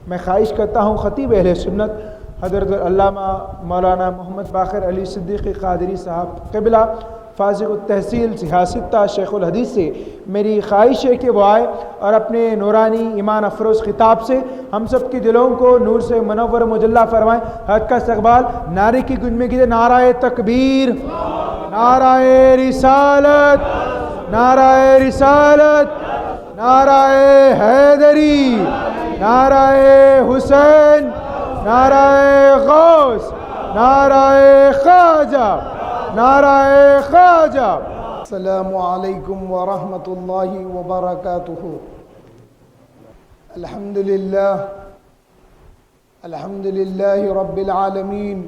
میں خواہش کرتا ہوں خطیب اہل سنت حضرت علامہ مولانا محمد باقر علی صدیقی قادری صاحب قبلہ فارغ التحصیل سیاستہ شیخ الحدیث سے میری خواہش ہے کہ وہ آئے اور اپنے نورانی ایمان افروز خطاب سے ہم سب کے دلوں کو نور سے منور مجلہ فرمائیں۔ حق کا استقبال نعرے کی گونج میں کیجیے، نعرہ تکبیر، نعرہ رسالت، نعرہ رسالت، نعرہ حیدری، نعرہ حسین، نعرہ غوث، نعرہ خواجہ، نعرہ خواجہ۔ السلام علیکم ورحمۃ اللہ وبرکاتہ۔ الحمد للہ رب العالمین،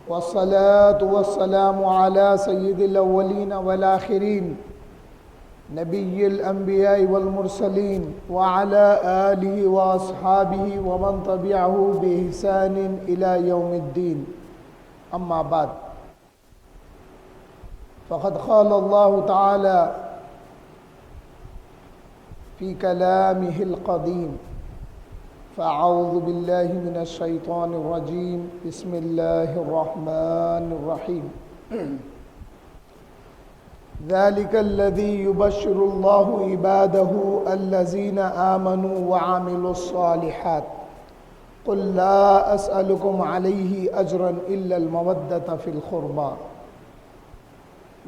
والصلاة والسلام على سید الاولین والآخرین، نبی الانبیاء والمرسلین، وعلى آلہ واصحابہ ومن تبعہ بإحسان الى یوم الدین، اما بعد، فقد قال اللہ تعالی فی کلامہ القدیم، فاعوذ باللہ من الشیطان الرجیم، بسم اللہ الرحمن الرحیم۔ ذلك الذي يبشر الله عباده الذين آمنوا وعملوا الصالحات قل لا أسألكم عليه أجرا إلا المودة في القربى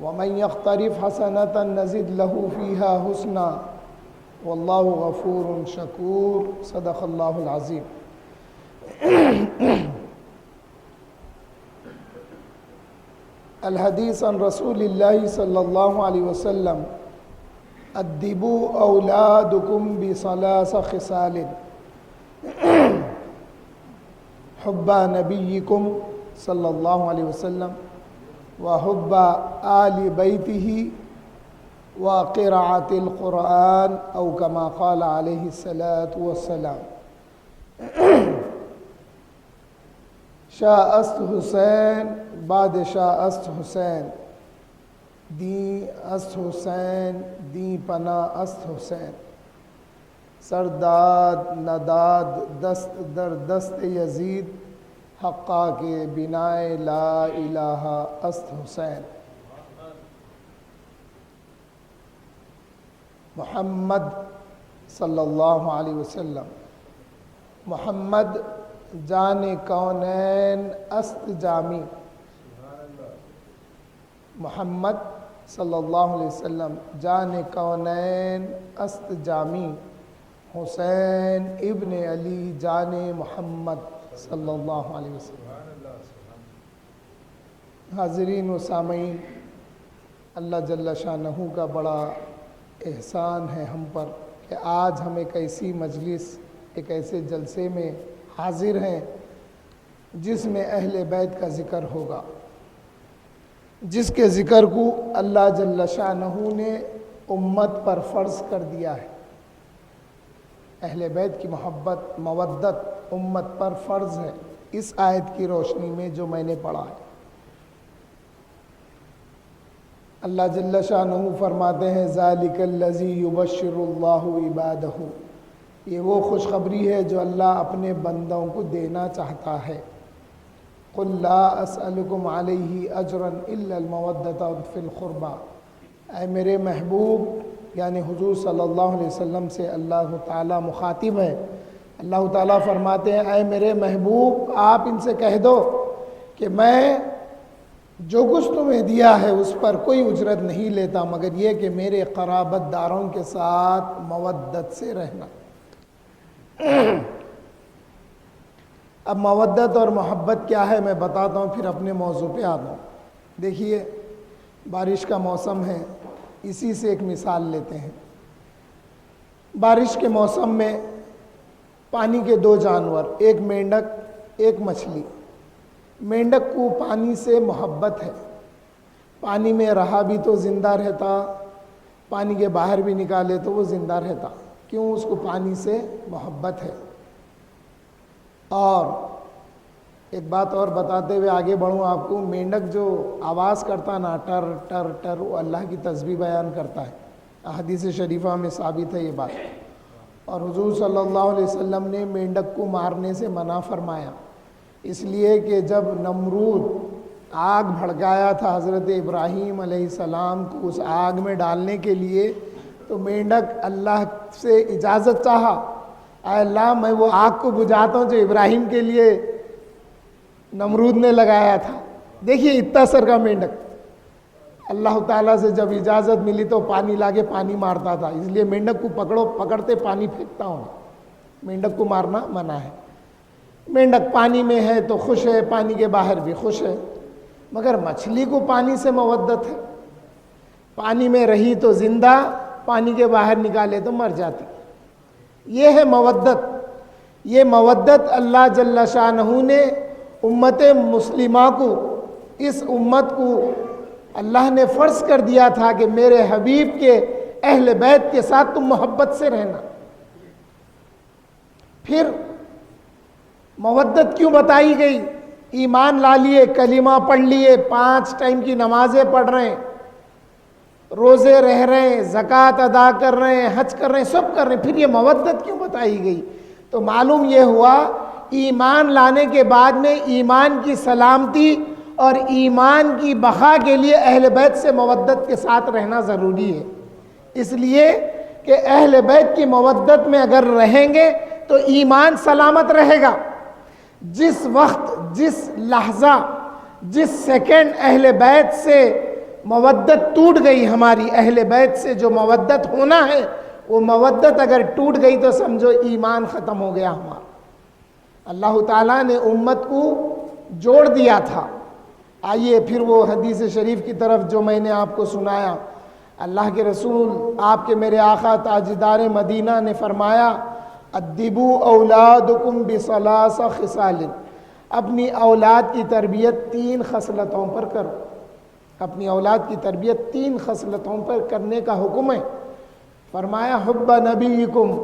ومن يقترف حسنة نزد له فيها حسنا والله غفور شكور، صدق الله العظيم۔ الحدیث عن رسول اللہ صلی اللہ علیہ وسلم، ادبوا اولادکم بثلاث خصال، حب نبیکم صلی اللہ علیہ وسلم، وحب آل بیتہ، وقراءۃ القرآن، او کما قال علیہ الصلاۃ والسلام۔ شاہ است حسین بادشاہ است حسین، دین است حسین دین پناہ است حسین، سرداد نداد دست در دست یزید، حقا کے بنائے لا الہ است حسین۔ محمد صلی اللہ علیہ وسلم، محمد جان کونین است جامی، محمد صلی اللہ علیہ وسلم جان کونین است جامی، حسین ابن علی جان محمد صلی اللہ علیہ وسلم۔ حاضرین و سامعین، اللہ جل شانہ کا بڑا احسان ہے ہم پر کہ آج ہم ایک ایسی مجلس، ایک ایسے جلسے میں حاضر ہیں جس میں اہل بیت کا ذکر ہوگا، جس کے ذکر کو اللہ جل شانہ نے امت پر فرض کر دیا ہے۔ اہل بیت کی محبت، مودت امت پر فرض ہے، اس آیت کی روشنی میں جو میں نے پڑھا ہے۔ اللہ جل شانہ فرماتے ہیں ذالک الذی یبشر اللہ عبادہ، یہ وہ خوشخبری ہے جو اللہ اپنے بندوں کو دینا چاہتا ہے۔ قل لا اسألکم علیہ اجرا الا المودۃ فی القربى، اے میرے محبوب یعنی حضور صلی اللہ علیہ وسلم سے اللہ تعالیٰ مخاطب ہے۔ اللہ تعالیٰ فرماتے ہیں اے میرے محبوب آپ ان سے کہہ دو کہ میں جو کچھ تمہیں دیا ہے اس پر کوئی اجرت نہیں لیتا، مگر یہ کہ میرے قرابت داروں کے ساتھ مودت سے رہنا۔ اب مودت اور محبت کیا ہے میں بتاتا ہوں، پھر اپنے موضوع پہ آتا ہوں۔ دیکھیے بارش کا موسم ہے، اسی سے ایک مثال لیتے ہیں۔ بارش کے موسم میں پانی کے دو جانور، ایک مینڈک ایک مچھلی۔ مینڈک کو پانی سے محبت ہے، پانی میں رہا بھی تو زندہ رہتا، پانی کے باہر بھی نکالے تو وہ زندہ رہتا، کیوں؟ اس کو پانی سے محبت ہے۔ اور ایک بات اور بتاتے ہوئے آگے بڑھوں آپ کو، مینڈک جو آواز کرتا نا ٹر ٹر ٹر، وہ اللہ کی تسبیح بیان کرتا ہے، حدیث شریفہ میں ثابت ہے یہ بات۔ اور حضور صلی اللہ علیہ وسلم نے مینڈک کو مارنے سے منع فرمایا، اس لیے کہ جب نمرود آگ بھڑکایا تھا حضرت ابراہیم علیہ السلام کو اس آگ میں ڈالنے کے لیے، تو مینڈک اللہ سے اجازت چاہا، اے اللہ میں وہ آگ کو بجھاتا ہوں جو ابراہیم کے لیے نمرود نے لگایا تھا۔ دیکھیے اتنا سر کا مینڈک، اللہ تعالیٰ سے جب اجازت ملی تو پانی لا کے پانی مارتا تھا، اس لیے مینڈک کو پکڑتے پانی پھینکتا ہوں، مینڈک کو مارنا منع ہے۔ مینڈک پانی میں ہے تو خوش ہے، پانی کے باہر بھی خوش ہے، مگر مچھلی کو پانی سے مودت ہے، پانی میں رہی تو زندہ، پانی کے باہر نکالے تو مر جاتی۔ یہ ہے مودت، یہ مودت اللہ جل شانہ نے امت مسلمہ کو، اس امت کو اللہ نے فرض کر دیا تھا کہ میرے حبیب کے اہل بیت کے ساتھ تم محبت سے رہنا۔ پھر مودت کیوں بتائی گئی؟ ایمان لا لیے، کلمہ پڑھ لیے، 5 ٹائم کی نمازیں پڑھ رہے ہیں، روزے رہ رہے ہیں، زکوٰۃ ادا کر رہے ہیں، حج کر رہے ہیں، سب کر رہے ہیں، پھر یہ مودت کیوں بتائی گئی؟ تو معلوم یہ ہوا ایمان لانے کے بعد میں ایمان کی سلامتی اور ایمان کی بقا کے لیے اہل بیت سے مودت کے ساتھ رہنا ضروری ہے، اس لیے کہ اہل بیت کی مودت میں اگر رہیں گے تو ایمان سلامت رہے گا۔ جس وقت، جس لحظہ، جس سیکنڈ اہل بیت سے مودت ٹوٹ گئی، ہماری اہل بیت سے جو مودت ہونا ہے وہ مودت اگر ٹوٹ گئی تو سمجھو ایمان ختم ہو گیا ہمارا۔ اللہ تعالیٰ نے امت کو جوڑ دیا تھا۔ آئیے پھر وہ حدیث شریف کی طرف جو میں نے آپ کو سنایا، اللہ کے رسول آپ کے میرے آقا تاجدار مدینہ نے فرمایا، ادبوا اولادکم بثلاث خصال، اپنی اولاد کی تربیت 3 خصلتوں پر کرو، اپنی اولاد کی تربیت 3 خصلتوں پر کرنے کا حکم ہے۔ فرمایا حب نبیکم،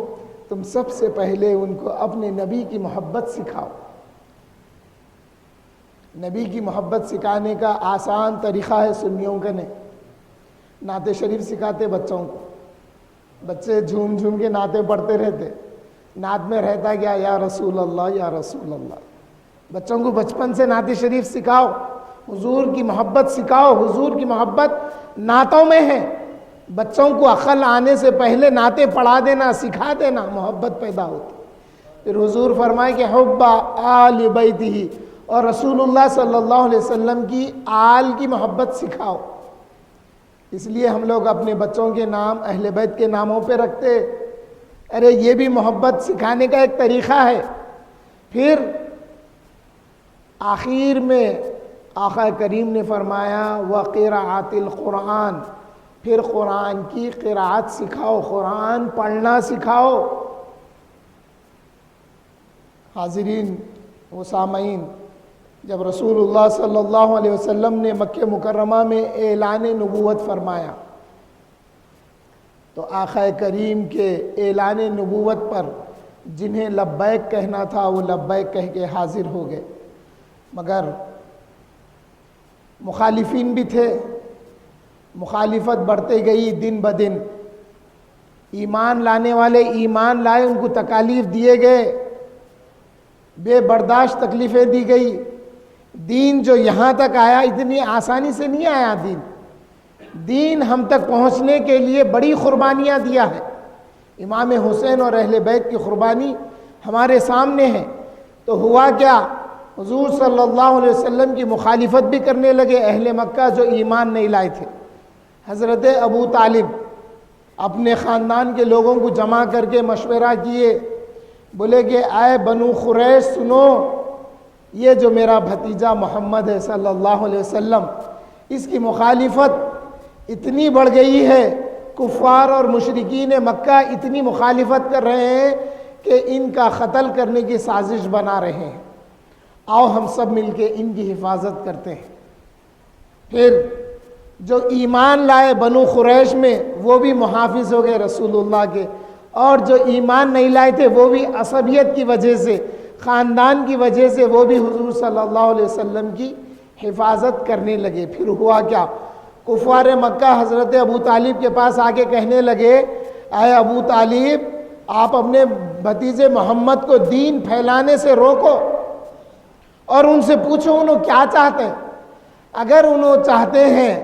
تم سب سے پہلے ان کو اپنے نبی کی محبت سکھاؤ۔ نبی کی محبت سکھانے کا آسان طریقہ ہے سنیوں کا نہیں، نعت شریف سکھاتے بچوں کو، بچے جھوم جھوم کے نعتیں پڑھتے رہتے، نعت میں رہتا کیا؟ یا رسول اللہ یا رسول اللہ۔ بچوں کو بچپن سے نعت شریف سکھاؤ، حضور کی محبت سکھاؤ، حضور کی محبت نعتوں میں ہے۔ بچوں کو عقل آنے سے پہلے نعتیں پڑھا دینا، سکھا دینا، محبت پیدا ہوتی۔ پھر حضور فرمائے کہ حب آل بیتہ، اور رسول اللہ صلی اللہ علیہ وسلم کی آل کی محبت سکھاؤ۔ اس لیے ہم لوگ اپنے بچوں کے نام اہل بیت کے ناموں پہ رکھتے، ارے یہ بھی محبت سکھانے کا ایک طریقہ ہے۔ پھر آخر میں آقا کریم نے فرمایا وقراءۃ القرآن، پھر قرآن کی قراءت سکھاؤ، قرآن پڑھنا سکھاؤ۔ حاضرین و سامعین، جب رسول اللہ صلی اللہ علیہ وسلم نے مکہ مکرمہ میں اعلان نبوت فرمایا تو آقا کریم کے اعلان نبوت پر جنہیں لبیک کہنا تھا وہ لبیک کہہ کے حاضر ہو گئے، مگر مخالفین بھی تھے، مخالفت بڑھتے گئی دن بدن، ایمان لانے والے ایمان لائے، ان کو تکالیف دیے گئے، بے برداشت تکلیفیں دی گئی۔ دین جو یہاں تک آیا اتنی آسانی سے نہیں آیا، دین ہم تک پہنچنے کے لیے بڑی قربانیاں دیا ہے۔ امام حسین اور اہل بیت کی قربانی ہمارے سامنے ہے۔ تو ہوا کیا؟ حضور صلی اللہ علیہ وسلم کی مخالفت بھی کرنے لگے اہل مکہ جو ایمان نہیں لائے تھے۔ حضرت ابو طالب اپنے خاندان کے لوگوں کو جمع کر کے مشورہ کیے، بولے کہ اے بنو قریش سنو، یہ جو میرا بھتیجا محمد ہے صلی اللہ علیہ وسلم، اس کی مخالفت اتنی بڑھ گئی ہے، کفار اور مشرکین مکہ اتنی مخالفت کر رہے ہیں کہ ان کا قتل کرنے کی سازش بنا رہے ہیں، آؤ ہم سب مل کے ان کی حفاظت کرتے ہیں۔ پھر جو ایمان لائے بنو قریش میں وہ بھی محافظ ہو گئے رسول اللہ کے، اور جو ایمان نہیں لائے تھے وہ بھی عصبیت کی وجہ سے، خاندان کی وجہ سے وہ بھی حضور صلی اللہ علیہ وسلم کی حفاظت کرنے لگے۔ پھر ہوا کیا؟ کفار مکہ حضرت ابو طالب کے پاس آ کے کہنے لگے، اے ابو طالب آپ اپنے بھتیجے محمد کو دین پھیلانے سے روکو اور ان سے پوچھو انہوں کیا چاہتے ہیں. اگر انہوں چاہتے ہیں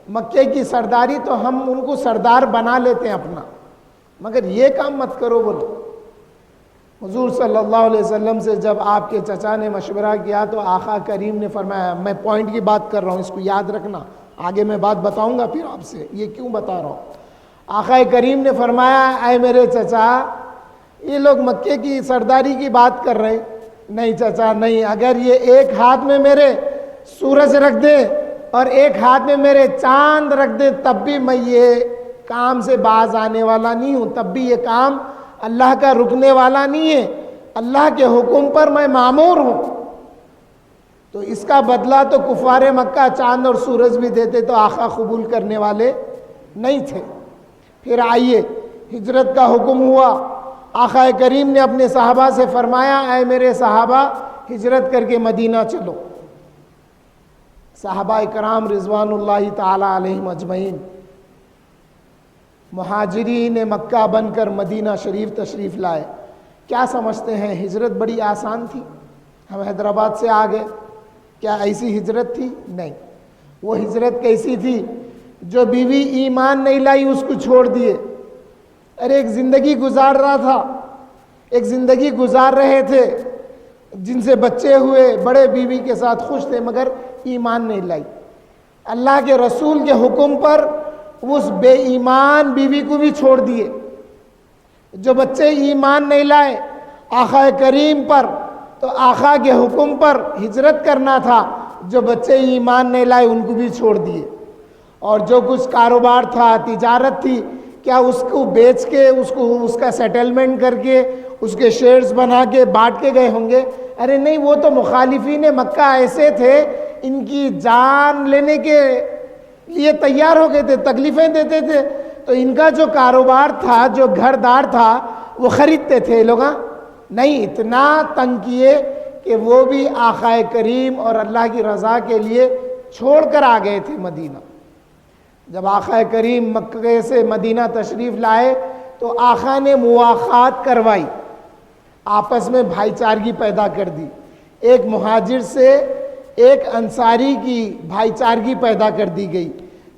مکے کی سرداری تو ہم ان کو سردار بنا لیتے ہیں اپنا، مگر یہ کام مت کرو. بولو حضور صلی اللہ علیہ وسلم سے جب آپ کے چچا نے مشورہ کیا تو آقا کریم نے فرمایا، میں پوائنٹ کی بات کر رہا ہوں، اس کو یاد رکھنا، آگے میں بات بتاؤں گا پھر آپ سے یہ کیوں بتا رہا ہوں. آقا کریم نے فرمایا، اے میرے چچا، یہ لوگ مکے کی سرداری کی بات کر رہے. نہیں چچا نہیں، اگر یہ ایک ہاتھ میں میرے سورج رکھ دے اور ایک ہاتھ میں میرے چاند رکھ دے تب بھی میں یہ کام سے باز آنے والا نہیں ہوں، تب بھی یہ کام اللہ کا رکنے والا نہیں ہے. اللہ کے حکم پر میں مامور ہوں. تو اس کا بدلہ تو کفار مکہ چاند اور سورج بھی دیتے تو آقا قبول کرنے والے نہیں تھے. پھر آئیے ہجرت کا حکم ہوا. آقا کریم نے اپنے صحابہ سے فرمایا، اے میرے صحابہ ہجرت کر کے مدینہ چلو. صحابہ کرام رضوان اللہ تعالی علیہم اجمعین مہاجرین مکہ بن کر مدینہ شریف تشریف لائے. کیا سمجھتے ہیں ہجرت بڑی آسان تھی؟ ہم حیدرآباد سے آ گئے، کیا ایسی ہجرت تھی؟ نہیں. وہ ہجرت کیسی تھی؟ جو بیوی ایمان نہیں لائی اس کو چھوڑ دیے. ارے ایک زندگی گزار رہا تھا، ایک زندگی گزار رہے تھے جن سے بچے ہوئے، بڑے بیوی کے ساتھ خوش تھے، مگر ایمان نہیں لائی. اللہ کے رسول کے حکم پر اس بے ایمان بیوی کو بھی چھوڑ دیے. جو بچے ایمان نہیں لائے آقا کریم پر، تو آقا کے حکم پر ہجرت کرنا تھا. جو بچے ایمان نہیں لائے ان کو بھی چھوڑ دیے. اور جو کچھ کاروبار تھا، تجارت تھی، کیا اس کو بیچ کے اس کا سیٹلمنٹ کر کے اس کے شیئرز بنا کے بانٹ کے گئے ہوں گے؟ ارے نہیں، وہ تو مخالفین مکہ ایسے تھے، ان کی جان لینے کے لیے تیار ہو گئے تھے، تکلیفیں دیتے تھے. تو ان کا جو کاروبار تھا، جو گھر دار تھا، وہ خریدتے تھے لوگ. نہیں، اتنا تنگ کیے کہ وہ بھی آقا کریم اور اللہ کی رضا کے لیے چھوڑ کر آ گئے تھے مدینہ. جب آقا کریم مکے سے مدینہ تشریف لائے تو آقا نے مواخات کروائی، آپس میں بھائی چارگی پیدا کر دی. ایک مہاجر سے ایک انصاری کی بھائی چارگی پیدا کر دی گئی.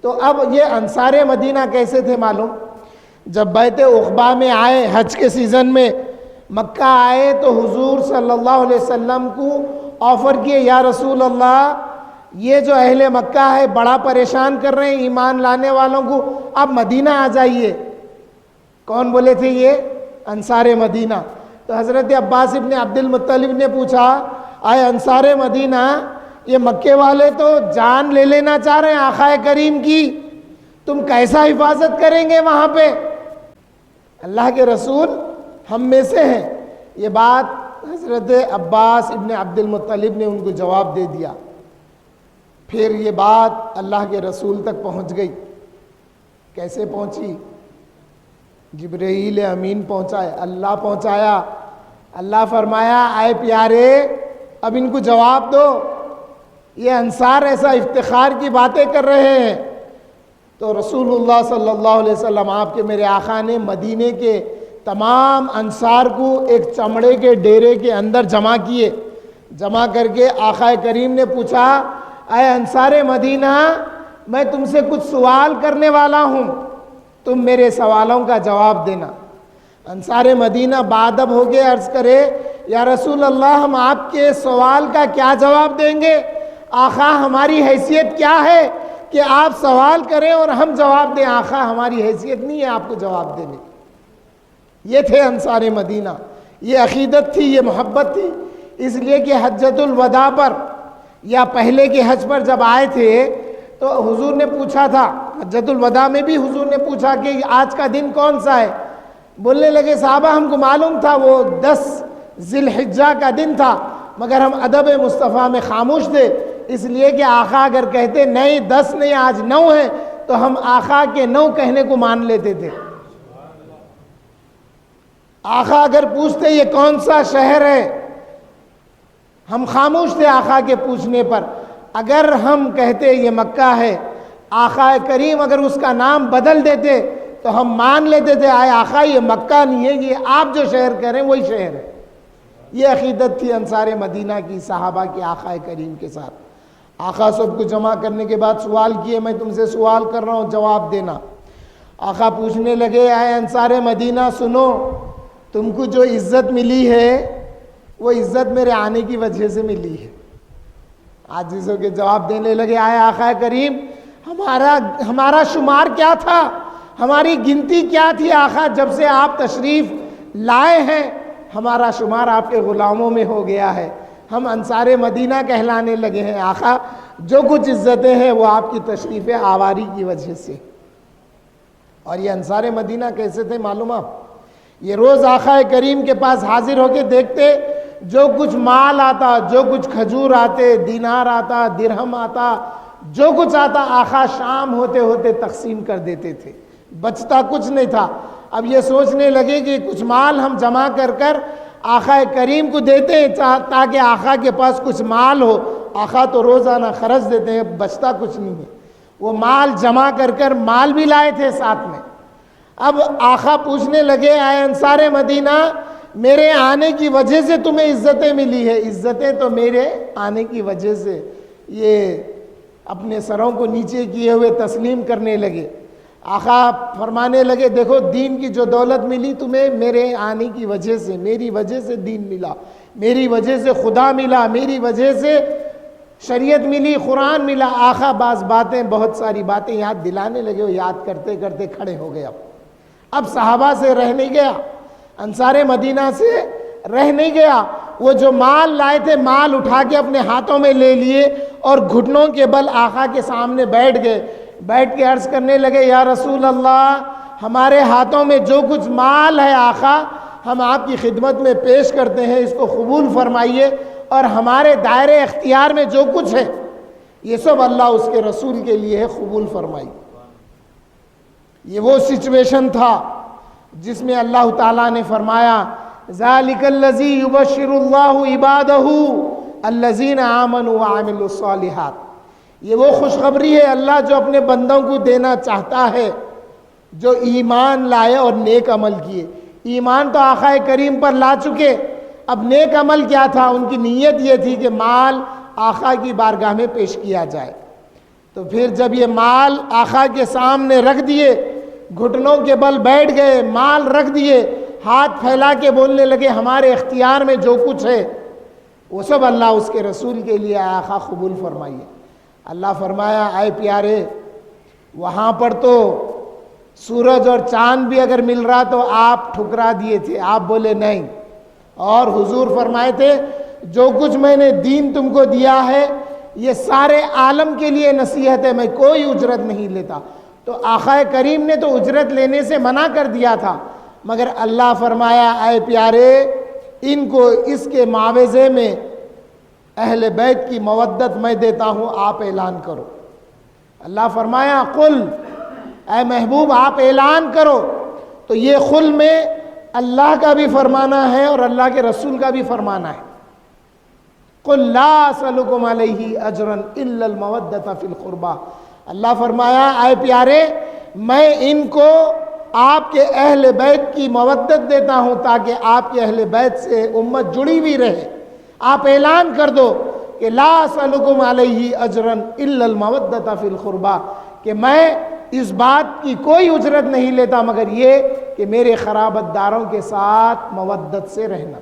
تو اب یہ انصار مدینہ کیسے تھے معلوم؟ جب بیت عقبہ میں آئے، حج کے سیزن میں مکہ آئے تو حضور صلی اللہ علیہ وسلم کو آفر کیے، یا رسول اللہ یہ جو اہل مکہ ہے بڑا پریشان کر رہے ہیں ایمان لانے والوں کو، آپ مدینہ آ جائیے. کون بولے تھے یہ؟ انصار مدینہ. تو حضرت عباس ابن عبد المطلب نے پوچھا، آئے انصار مدینہ، یہ مکے والے تو جان لے لینا چاہ رہے ہیں آقا کریم کی، تم کیسا حفاظت کریں گے وہاں پہ؟ اللہ کے رسول ہم میں سے ہیں. یہ بات حضرت عباس ابن عبد المطلب نے ان کو جواب دے دیا. پھر یہ بات اللہ کے رسول تک پہنچ گئی. کیسے پہنچی؟ جبرائیل امین پہنچائے، اللہ پہنچایا. اللہ فرمایا، اے پیارے اب ان کو جواب دو، یہ انصار ایسا افتخار کی باتیں کر رہے ہیں. تو رسول اللہ صلی اللہ علیہ وسلم آپ کے میرے آقا نے مدینے کے تمام انصار کو ایک چمڑے کے ڈیرے کے اندر جمع کیے. جمع کر کے آقا کریم نے پوچھا، اے انصار مدینہ، میں تم سے کچھ سوال کرنے والا ہوں، تم میرے سوالوں کا جواب دینا. انصار مدینہ بادب ہو کے عرض کرے، یا رسول اللہ ہم آپ کے سوال کا کیا جواب دیں گے؟ آقا ہماری حیثیت کیا ہے کہ آپ سوال کریں اور ہم جواب دیں؟ آقا ہماری حیثیت نہیں ہے آپ کو جواب دینے کی. یہ تھے انصار مدینہ، یہ عقیدت تھی، یہ محبت تھی. اس لیے کہ حجۃ الوداع پر یا پہلے کے حج پر جب آئے تھے تو حضور نے پوچھا تھا، حجۃ الوداع میں بھی حضور نے پوچھا کہ آج کا دن کون سا ہے؟ بولنے لگے صحابہ ہم کو معلوم تھا وہ 10 ذی الحجہ کا دن تھا، مگر ہم ادب مصطفیٰ میں خاموش تھے، اس لیے کہ آقا اگر کہتے نہیں 10 نہیں آج 9 ہے تو ہم آقا کے 9 کہنے کو مان لیتے تھے. آقا اگر پوچھتے یہ کون سا شہر ہے، ہم خاموش تھے آقا کے پوچھنے پر. اگر ہم کہتے یہ مکہ ہے، آقا کریم اگر اس کا نام بدل دیتے تو ہم مان لیتے تھے آئے آقا یہ مکہ نہیں ہے، یہ آپ جو شہر کہہ رہے ہیں وہی شہر ہے۔ یہ عقیدت تھی انصار مدینہ کی صحابہ کی آقا کریم کے ساتھ۔ آقا سب کو جمع کرنے کے بعد سوال کیے، میں تم سے سوال کر رہا ہوں جواب دینا۔ آقا پوچھنے لگے، آئے انصار مدینہ سنو، تم کو جو عزت ملی ہے وہ عزت میرے آنے کی وجہ سے ملی ہے۔ عاجزوں کے جواب دینے لگے، آئے آقا کریم ہمارا شمار کیا تھا، ہماری گنتی کیا تھی آقا، جب سے آپ تشریف لائے ہیں ہمارا شمار آپ کے غلاموں میں ہو گیا ہے، ہم انصار مدینہ کہلانے لگے ہیں آقا، جو کچھ عزتیں ہیں وہ آپ کی تشریف آواری کی وجہ سے۔ اور یہ انصار مدینہ کیسے تھے معلوم آپ؟ یہ روز آقا کریم کے پاس حاضر ہو کے دیکھتے، جو کچھ مال آتا، جو کچھ کھجور آتے، دینار آتا، درہم آتا، جو کچھ آتا، آقا شام ہوتے ہوتے تقسیم کر دیتے تھے، بچتا کچھ نہیں تھا۔ اب یہ سوچنے لگے کہ کچھ مال ہم جمع کر کر آقا کریم کو دیتے ہیں تاکہ آقا کے پاس کچھ مال ہو، آقا تو روزانہ خرچ دیتے ہیں، بچتا کچھ نہیں ہے۔ وہ مال جمع کر کر مال بھی لائے تھے ساتھ میں۔ اب آقا پوچھنے لگے، آئے انصار مدینہ میرے آنے کی وجہ سے تمہیں عزتیں ملی ہے، عزتیں تو میرے آنے کی وجہ سے۔ یہ اپنے سروں کو نیچے کیے ہوئے تسلیم کرنے لگے۔ آقا فرمانے لگے، دیکھو دین کی جو دولت ملی تمہیں میرے آنے کی وجہ سے، میری وجہ سے دین ملا، میری وجہ سے خدا ملا، میری وجہ سے شریعت ملی، قرآن ملا۔ آقا بعض باتیں، بہت ساری باتیں یاد دلانے لگے، وہ یاد کرتے کرتے کھڑے ہو گئے۔ اب صحابہ سے رہ نہیں گیا، انصار مدینہ سے رہ نہیں گیا۔ وہ جو مال لائے تھے مال اٹھا کے اپنے ہاتھوں میں لے لیے اور گھٹنوں کے بل آقا کے سامنے بیٹھ گئے۔ بیٹھ کے عرض کرنے لگے، یا رسول اللہ ہمارے ہاتھوں میں جو کچھ مال ہے آقا ہم آپ کی خدمت میں پیش کرتے ہیں، اس کو قبول فرمائیے، اور ہمارے دائرے اختیار میں جو کچھ ہے یہ سب اللہ اس کے رسول کے لیے ہے، قبول فرمائیے۔ یہ وہ سچویشن تھا جس میں اللہ تعالیٰ نے فرمایا، ذَلِكَ الَّذِي يُبَشِّرُ اللَّهُ عِبَادَهُ الَّذِينَ آمَنُوا وَعَمِلُوا الصَّالِحَاتِ۔ یہ وہ خوشخبری ہے اللہ جو اپنے بندوں کو دینا چاہتا ہے جو ایمان لائے اور نیک عمل کیے۔ ایمان تو آقا کریم پر لا چکے، اب نیک عمل کیا تھا؟ ان کی نیت یہ تھی کہ مال آقا کی بارگاہ میں پیش کیا جائے۔ تو پھر جب یہ مال آقا کے سامنے رکھ دیے، گھٹنوں کے بل بیٹھ گئے، مال رکھ دیے، ہاتھ پھیلا کے بولنے لگے ہمارے اختیار میں جو کچھ ہے وہ سب اللہ اس کے رسول کے لیے آقا قبول فرمائیے۔ اللہ فرمایا، اے پیارے وہاں پر تو سورج اور چاند بھی اگر مل رہا تو آپ ٹھکرا دیے تھے، آپ بولے نہیں۔ اور حضور فرمائے تھے، جو کچھ میں نے دین تم کو دیا ہے یہ سارے عالم کے لیے نصیحت ہے، میں کوئی اجرت نہیں لیتا۔ تو آقا کریم نے تو اجرت لینے سے منع کر دیا تھا، مگر اللہ فرمایا، اے پیارے ان کو اس کے معاوضے میں اہل بیت کی مودت میں دیتا ہوں، آپ اعلان کرو۔ اللہ فرمایا، قل، اے محبوب آپ اعلان کرو۔ تو یہ قل میں اللہ کا بھی فرمانا ہے اور اللہ کے رسول کا بھی فرمانا ہے۔ قل لا اسألکم علیہ اجرا الا المودۃ فی القربى۔ اللہ فرمایا، اے پیارے میں ان کو آپ کے اہل بیت کی مودت دیتا ہوں تاکہ آپ کے اہل بیت سے امت جڑی بھی رہے۔ آپ اعلان کر دو کہ لا اسألکم علیہ اجرا الا المودۃ فی القربى، کہ میں اس بات کی کوئی اجرت نہیں لیتا مگر یہ کہ میرے قرابت داروں کے ساتھ مودت سے رہنا۔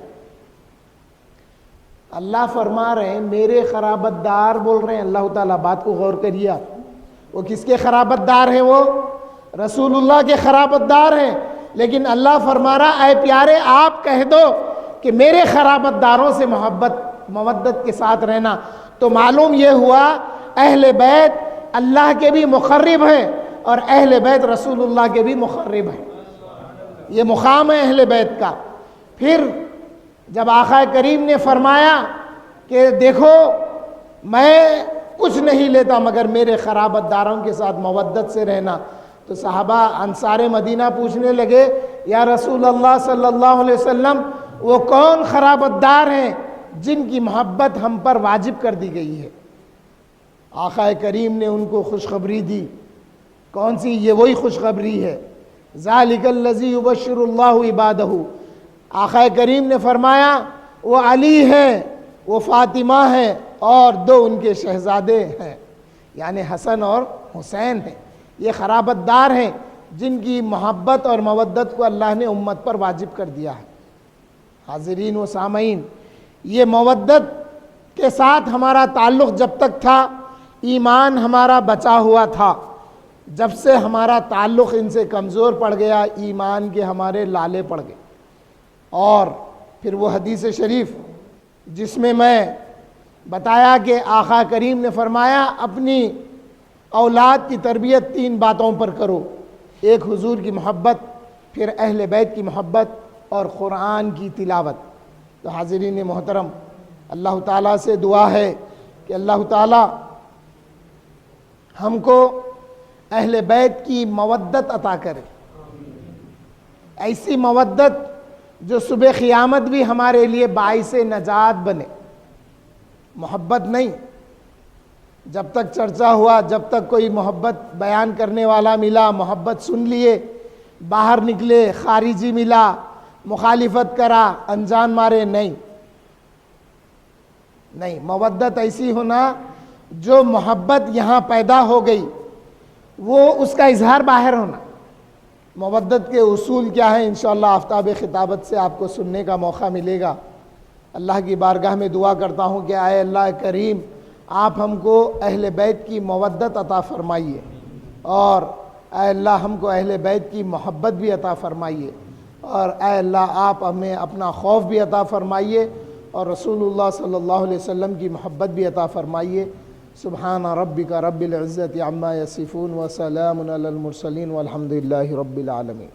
اللہ فرما رہے ہیں میرے قرابت دار بول رہے ہیں، اللہ تعالیٰ بات کو غور کریے آپ، وہ کس کے قرابت دار ہیں؟ وہ رسول اللہ کے قرابت دار ہیں، لیکن اللہ فرما رہا، اے پیارے آپ کہہ دو کہ میرے قرابت داروں سے محبت مودت کے ساتھ رہنا۔ تو معلوم یہ ہوا اہل بیت اللہ کے بھی مقرب ہیں اور اہل بیت رسول اللہ کے بھی مقرب ہیں، یہ مقام ہے اہل بیت کا۔ پھر جب آقا کریم نے فرمایا کہ دیکھو میں کچھ نہیں لیتا مگر میرے قرابت داروں کے ساتھ مودت سے رہنا، تو صحابہ انصار مدینہ پوچھنے لگے، یا رسول اللہ صلی اللہ علیہ وسلم وہ کون قرابت دار ہیں جن کی محبت ہم پر واجب کر دی گئی ہے؟ آقا کریم نے ان کو خوشخبری دی۔ کون سی؟ یہ وہی خوشخبری ہے ذالک الذی یبشر اللہ عبادہ، آقا کریم نے فرمایا وہ علی ہیں، وہ فاطمہ ہیں، اور 2 ان کے شہزادے ہیں، یعنی حسن اور حسین ہیں۔ یہ خرابت دار ہیں جن کی محبت اور مودت کو اللہ نے امت پر واجب کر دیا ہے۔ حاضرین و سامعین، یہ مودت کے ساتھ ہمارا تعلق جب تک تھا، ایمان ہمارا بچا ہوا تھا۔ جب سے ہمارا تعلق ان سے کمزور پڑ گیا، ایمان کے ہمارے لالے پڑ گئے۔ اور پھر وہ حدیث شریف جس میں بتایا کہ آقا کریم نے فرمایا اپنی اولاد کی تربیت 3 باتوں پر کرو، ایک حضور کی محبت، پھر اہل بیت کی محبت، اور قرآن کی تلاوت۔ تو حاضرین محترم، اللہ تعالیٰ سے دعا ہے کہ اللہ تعالیٰ ہم کو اہل بیت کی مودت عطا کرے، ایسی مودت جو صبح قیامت بھی ہمارے لیے باعث نجات بنے۔ محبت نہیں، جب تک چرچا ہوا، جب تک کوئی محبت بیان کرنے والا ملا، محبت سن لیے، باہر نکلے، خارجی ملا، مخالفت کرا، انجان مارے، نہیں۔ مودت ایسی ہونا جو محبت یہاں پیدا ہو گئی وہ اس کا اظہار باہر ہونا۔ مودت کے اصول کیا ہیں، انشاءاللہ آفتاب خطابت سے آپ کو سننے کا موقع ملے گا۔ اللہ کی بارگاہ میں دعا کرتا ہوں کہ اے اللہ کریم، آپ ہم کو اہل بیت کی مودت عطا فرمائیے، اور اے اللہ ہم کو اہل بیت کی محبت بھی عطا فرمائیے، اور اے اللہ آپ ہمیں اپنا خوف بھی عطا فرمائیے، اور رسول اللہ صلی اللہ علیہ وسلم کی محبت بھی عطا فرمائیے۔ سبحان ربک رب العزت عما یصفون وسلام علی المرسلین والحمد للہ رب العالمین۔